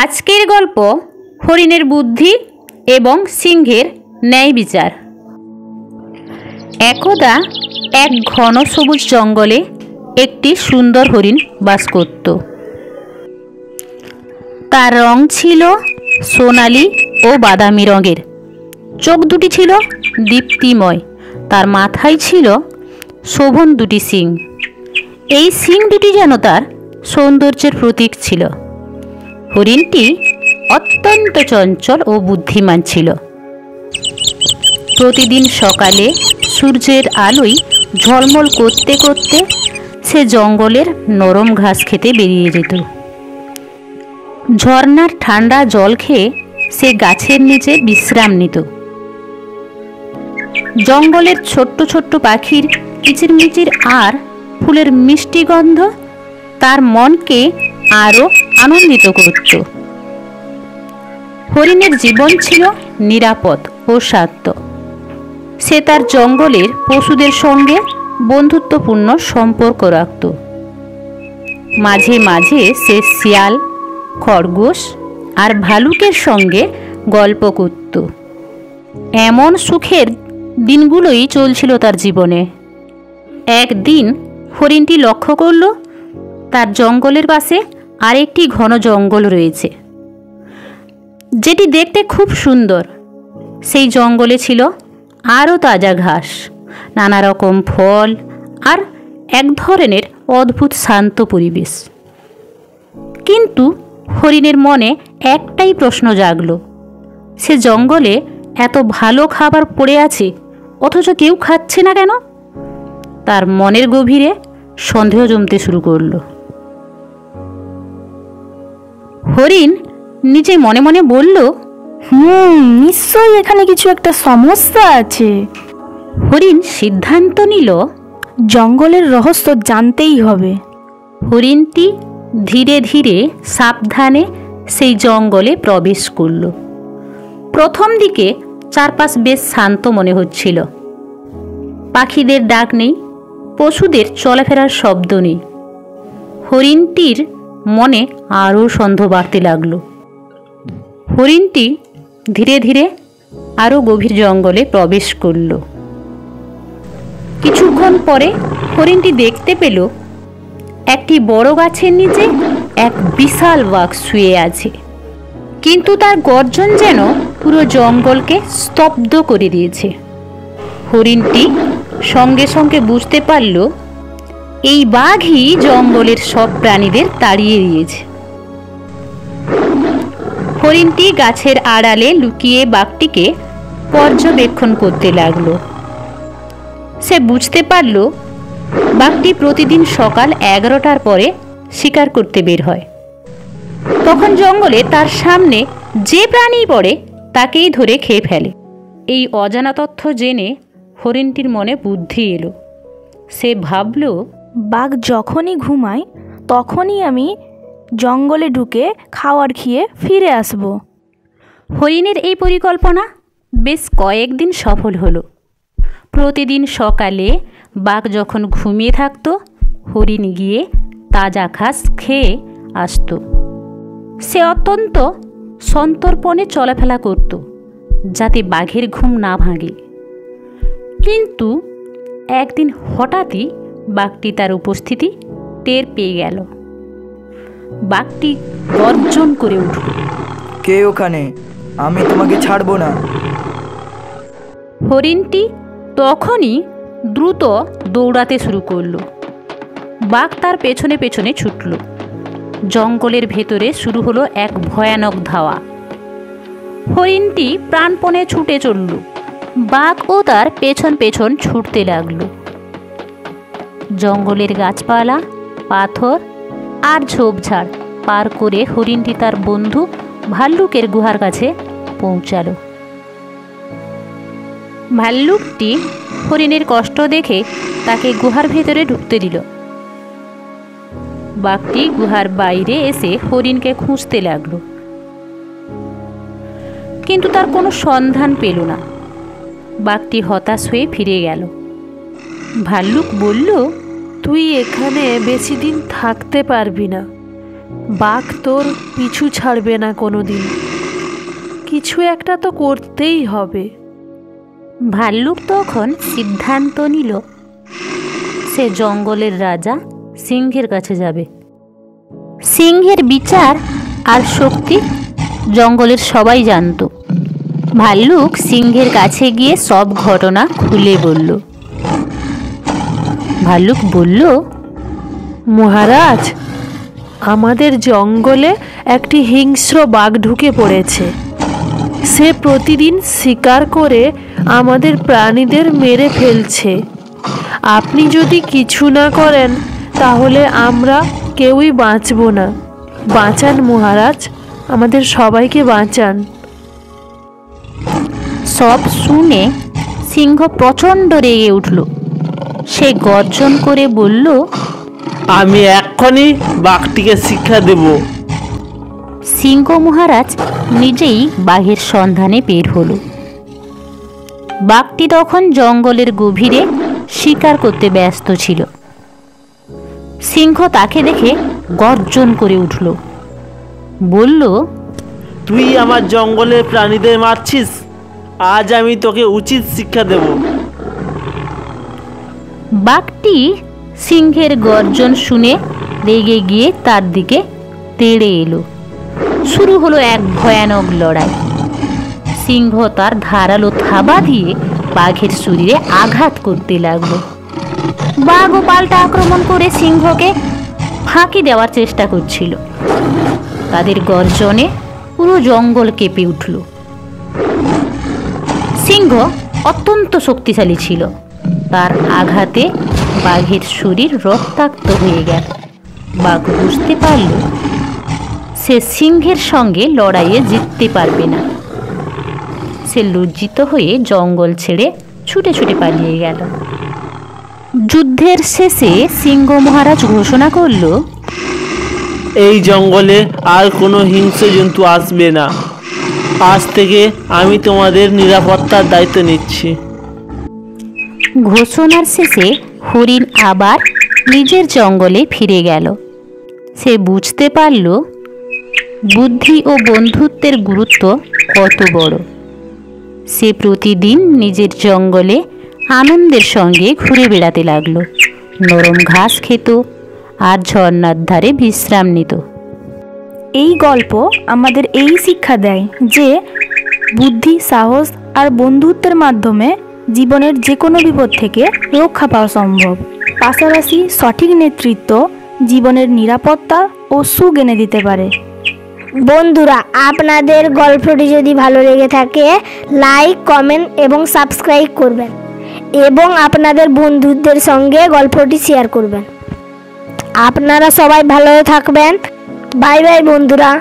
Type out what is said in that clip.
আজকের গল্প হরিণের বুদ্ধি এবং সিংহের ন্যায় বিচার। একদা এক ঘন সবুজ জঙ্গলে একটি সুন্দর হরিণ বাস করত। তার রং ছিল সোনালি ও বাদামি রঙের, চোখ দুটি ছিল দীপ্তিময়, তার মাথায় ছিল শোভন দুটি শিং। এই শিং দুটি যেন তার সৌন্দর্যের প্রতীক ছিল। হরিণটি অত্যন্ত চঞ্চল ও বুদ্ধিমান ছিল। প্রতিদিন সকালে সূর্যের আলোয় ঝলমল করতে করতে সে জঙ্গলের নরম ঘাস খেতে বেরিয়ে যেত। ঝর্ণার ঠান্ডা জল খেয়ে সে গাছের নিচে বিশ্রাম নিত। জঙ্গলের ছোট্ট ছোট্ট পাখির কিচিরমিচির আর ফুলের মিষ্টি গন্ধ তার মনকে আরও আনন্দিত করত। হরিণের জীবন ছিল নিরাপদ ও শান্ত। সে তার জঙ্গলের পশুদের সঙ্গে বন্ধুত্বপূর্ণ সম্পর্ক রাখত। মাঝে মাঝে সে শিয়াল, খরগোশ আর ভালুকের সঙ্গে গল্প করত। এমন সুখের দিনগুলোই চলছিল তার জীবনে। একদিন হরিণটি লক্ষ্য করল তার জঙ্গলের পাশে আরেকটি ঘন জঙ্গল রয়েছে, যেটি দেখতে খুব সুন্দর। সেই জঙ্গলে ছিল আরও তাজা ঘাস, নানা রকম ফল আর এক ধরনের অদ্ভুত শান্ত পরিবেশ। কিন্তু হরিণের মনে একটাই প্রশ্ন জাগল, সে জঙ্গলে এত ভালো খাবার পড়ে আছে অথচ কেউ খাচ্ছে না কেন? তার মনের গভীরে সন্দেহ জমতে শুরু করল। হরিণ নিজে মনে মনে বলল, নিশ্চয়ই এখানে কিছু একটা সমস্যা আছে। হরিণ সিদ্ধান্ত নিল জঙ্গলের রহস্য জানতেই হবে। হরিণটি ধীরে ধীরে সাবধানে সেই জঙ্গলে প্রবেশ করল। প্রথম দিকে চারপাশ বেশ শান্ত মনে হচ্ছিল। পাখিদের ডাক নেই, পশুদের চলাফেরার শব্দ নেই। হরিণটির মনে আরও সন্দেহ বাড়তে লাগলো। হরিণটি ধীরে ধীরে আরও গভীর জঙ্গলে প্রবেশ করল। কিছুক্ষণ পরে হরিণটি দেখতে পেল একটি বড় গাছের নিচে এক বিশাল বাঘ শুয়ে আছে। কিন্তু তার গর্জন যেন পুরো জঙ্গলকে স্তব্ধ করে দিয়েছে। হরিণটি সঙ্গে সঙ্গে বুঝতে পারল এই বাঘই জঙ্গলের সব প্রাণীদের তাড়িয়ে দিয়েছে। হরিণটি গাছের আড়ালে লুকিয়ে বাঘটিকে পর্যবেক্ষণ করতে লাগলো। সে বুঝতে পারল বাঘটি প্রতিদিন সকাল 11টার পরে শিকার করতে বের হয়। তখন জঙ্গলে তার সামনে যে প্রাণী পড়ে তাকেই ধরে খেয়ে ফেলে। এই অজানা তথ্য জেনে হরিণটির মনে বুদ্ধি এলো। সে ভাবল, বাঘ যখনই ঘুমায় তখনই আমি জঙ্গলে ঢুকে খাবার খেয়ে ফিরে আসব। হরিণের এই পরিকল্পনা বেশ কয়েকদিন সফল হলো। প্রতিদিন সকালে বাঘ যখন ঘুমিয়ে থাকত, হরিণ গিয়ে তাজা ঘাস খেয়ে আসত। সে অত্যন্ত সন্তর্পণে চলাফেরা করত যাতে বাঘের ঘুম না ভাঙে। কিন্তু একদিন হঠাৎই বাঘটি তার উপস্থিতি টের পেয়ে গেল। বাঘটি গর্জন করে উঠল, কে ওখানে? আমি তোমাকে ছাড়বো না। হরিণটি তখনই দ্রুত দৌড়াতে শুরু করলো। বাঘ তার পেছনে পেছনে ছুটল। জঙ্গলের ভেতরে শুরু হলো এক ভয়ানক ধাওয়া। হরিণটি প্রাণপণে ছুটে চলল। বাঘও তার পেছন পেছন ছুটতে লাগলো। জঙ্গলের গাছপালা, পাথর আর ঝোপঝাড় পার করে হরিণটি তার বন্ধু ভাল্লুকের গুহার কাছে পৌঁছালো। ভাল্লুকটি হরিণের কষ্ট দেখে তাকে গুহার ভেতরে ঢুকতে দিল। বাঘটি গুহার বাইরে এসে হরিণকে খুঁজতে লাগলো, কিন্তু তার কোনো সন্ধান পেল না। বাঘটি হতাশ হয়ে ফিরে গেল। ভাল্লুক বলল, তুই এখানে বেশি দিন থাকতে পারবি না। বাঘ তোর পিছু ছাড়বে না কোনো দিন, কিছু একটা তো করতেই হবে। ভাল্লুক তখন সিদ্ধান্ত নিল সে জঙ্গলের রাজা সিংহের কাছে যাবে। সিংহের বিচার আর শক্তি জঙ্গলের সবাই জানত। ভাল্লুক সিংহের কাছে গিয়ে সব ঘটনা খুলে বলল। ভাল্লুক বলল, মহারাজ, আমাদের জঙ্গলে একটি হিংস্র বাঘ ঢুকে পড়েছে। সে প্রতিদিন শিকার করে আমাদের প্রাণীদের মেরে ফেলছে। আপনি যদি কিছু না করেন তাহলে আমরা কেউই বাঁচব না। বাঁচান মহারাজ, আমাদের সবাইকে বাঁচান। সব শুনে সিংহ প্রচণ্ড রেগে উঠল। সে গর্জন করে বলল, আমি এক্ষুনি বাঘটিকে শিক্ষা দেব। সিংহ মহারাজ নিজেই বাঘের সন্ধানে বের হলো। বাঘটি তখন জঙ্গলের গভীরে শিকার করতে ব্যস্ত ছিল। সিংহ তাকে দেখে গর্জন করে উঠল, বলল, তুই আমার জঙ্গলের প্রাণীদের মারছিস, আজ আমি তোকে উচিত শিক্ষা দেব। বাঘটি সিংহের গর্জন শুনে রেগে গিয়ে তার দিকে তেড়ে এলো। শুরু হলো এক ভয়ানক লড়াই। সিংহ তার ধারালো থাবা দিয়ে বাঘের শরীরে আঘাত করতে লাগলো। বাঘও পাল্টা আক্রমণ করে সিংহকে ফাঁকি দেওয়ার চেষ্টা করছিল। তাদের গর্জনে পুরো জঙ্গল কেঁপে উঠল। সিংহ অত্যন্ত শক্তিশালী ছিল। তার আঘাতে বাঘের শরীর রক্তাক্ত হয়ে গেল। বাঘ বুঝতে পারল সে সিংহের সঙ্গে লড়াইয়ে জিততে পারবে না। সে লজ্জিত হয়ে জঙ্গল ছেড়ে ছুটে ছুটে পালিয়ে গেল। যুদ্ধের শেষে সিংহ মহারাজ ঘোষণা করল, এই জঙ্গলে আর কোনো হিংস্র জন্তু আসবে না। আজ থেকে আমি তোমাদের নিরাপত্তার দায়িত্ব নিচ্ছি। ঘোষণার শেষে হরিণ আবার নিজের জঙ্গলে ফিরে গেল। সে বুঝতে পারল বুদ্ধি ও বন্ধুত্বের গুরুত্ব কত বড়। সে প্রতিদিন নিজের জঙ্গলে আনন্দের সঙ্গে ঘুরে বেড়াতে লাগলো। নরম ঘাস খেত আর ঝর্ণার ধারে বিশ্রাম নিত। এই গল্প আমাদের এই শিক্ষা দেয় যে বুদ্ধি, সাহস আর বন্ধুত্বের মাধ্যমে জীবনের যে কোনো বিপদ থেকে রক্ষা পাওয়া সম্ভব। পাশাপাশি সঠিক নেতৃত্ব জীবনের নিরাপত্তা ও সুখ এনে দিতে পারে। বন্ধুরা, আপনাদের গল্পটি যদি ভালো লেগে থাকে লাইক, কমেন্ট এবং সাবস্ক্রাইব করবেন এবং আপনাদের বন্ধুদের সঙ্গে গল্পটি শেয়ার করবেন। আপনারা সবাই ভালো থাকবেন। বাই বাই বন্ধুরা।